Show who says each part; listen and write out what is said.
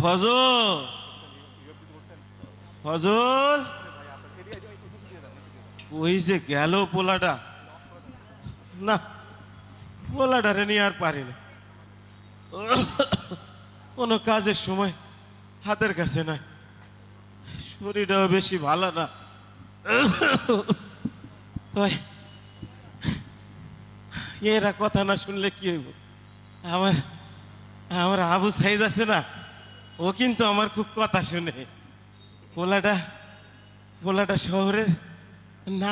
Speaker 1: ফজল, ফজল, ওই যে গেল পোলাটা। না, পোলাটারে নিয়ে আর পারি না, কোনো কাজের সময় হাতের কাছে নাই, শরীরটাও বেশি ভালো না। তাই এরা কথা না শুনলে কি হইব? আমার আমার আবু সাইদ আছে না, ও কিন্তু আমার খুব কথা শুনে। পোলাটা পোলাটা শহরের নাম